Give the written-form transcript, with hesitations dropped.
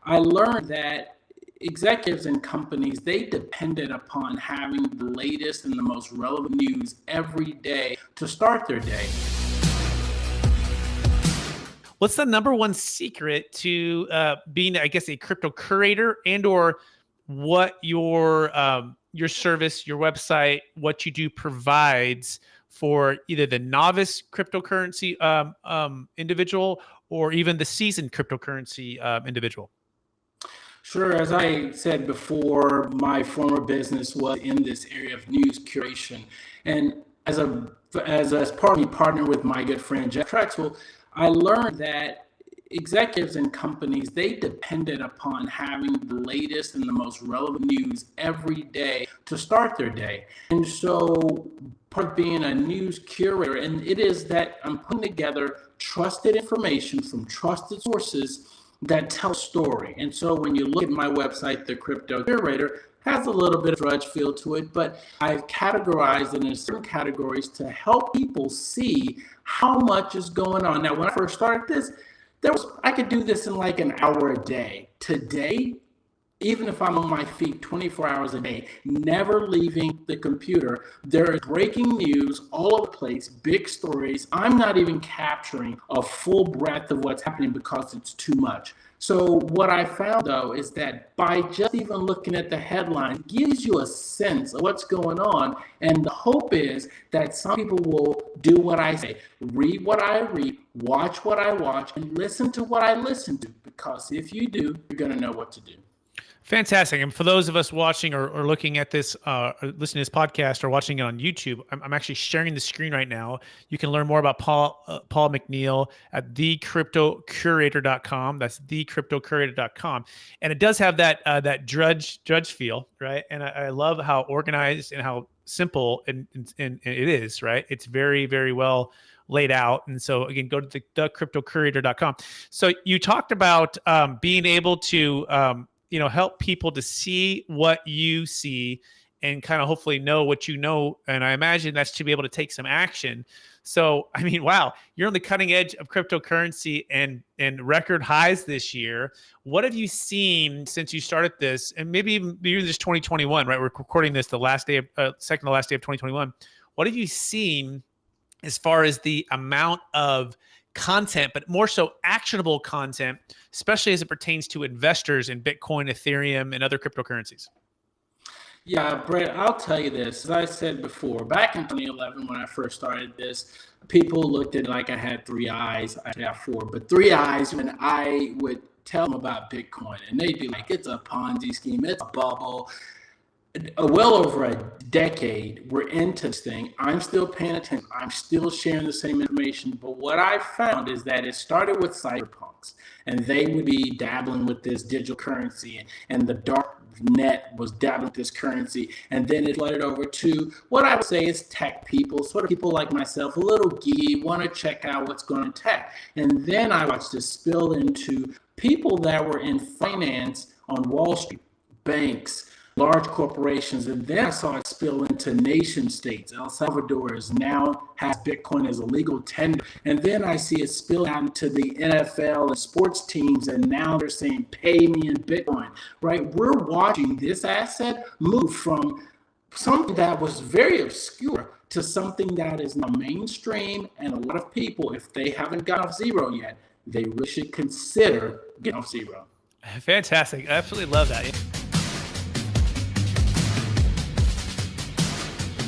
I learned that executives and companies, they depended upon having the latest and the most relevant news every day to start their day. What's the number one secret to being, I guess, a crypto curator, and or what your service, your website, what you do provides for either the novice cryptocurrency individual or even the seasoned cryptocurrency individual? Sure, as I said before, my former business was in this area of news curation, and as part of me partnering with my good friend Jeff Trexel, I learned that executives and companies, they depended upon having the latest and the most relevant news every day to start their day. And so part of being a news curator, and it is that I'm putting together trusted information from trusted sources that tell a story. And so when you look at my website, the Crypto Curator has a little bit of drudge feel to it, but I've categorized it in certain categories to help people see how much is going on. Now, when I first started this, I could do this in like an hour a day. Today, even if I'm on my feet 24 hours a day, never leaving the computer, there is breaking news all over the place, big stories. I'm not even capturing a full breadth of what's happening because it's too much. So what I found, though, is that by just even looking at the headline, it gives you a sense of what's going on. And the hope is that some people will do what I say, read what I read, watch what I watch, and listen to what I listen to. Because if you do, you're going to know what to do. Fantastic. And for those of us watching or looking at this, or listening to this podcast or watching it on YouTube, I'm actually sharing the screen right now. You can learn more about Paul McNeal at thecryptocurator.com. That's thecryptocurator.com. And it does have that drudge feel, right? And I love how organized and how simple and it is, right? It's very, very well laid out. And so again, go to thecryptocurator.com. So you talked about being able to help people to see what you see and kind of hopefully know what you know. And I imagine that's to be able to take some action. So, I mean, wow, you're on the cutting edge of cryptocurrency and record highs this year. What have you seen since you started this? And maybe even this 2021, right? We're recording this the last day of, second to last day of 2021. What have you seen as far as the amount of content, but more so actionable content, especially as it pertains to investors in Bitcoin, Ethereum, and other cryptocurrencies? Yeah, Brett, I'll tell you this. As I said before, back in 2011, when I first started this, people looked at it like I had three eyes. I have four, but three eyes when I would tell them about Bitcoin. And they'd be like, it's a Ponzi scheme, it's a bubble. Well over a decade, we're into this thing. I'm still paying attention. I'm still sharing the same information. But what I found is that it started with cyberpunks, and they would be dabbling with this digital currency, and the dark net was dabbling with this currency. And then it flooded over to what I would say is tech people, sort of people like myself, a little geeky, want to check out what's going on in tech. And then I watched this spill into people that were in finance on Wall Street, banks, large corporations, and then I saw it spill into nation states. El Salvador now has Bitcoin as a legal tender, and then I see it spill out into the NFL and sports teams, and now they're saying, pay me in Bitcoin, right? We're watching this asset move from something that was very obscure to something that is now mainstream, and a lot of people, if they haven't got off zero yet, they really should consider getting off zero. Fantastic. I absolutely love that.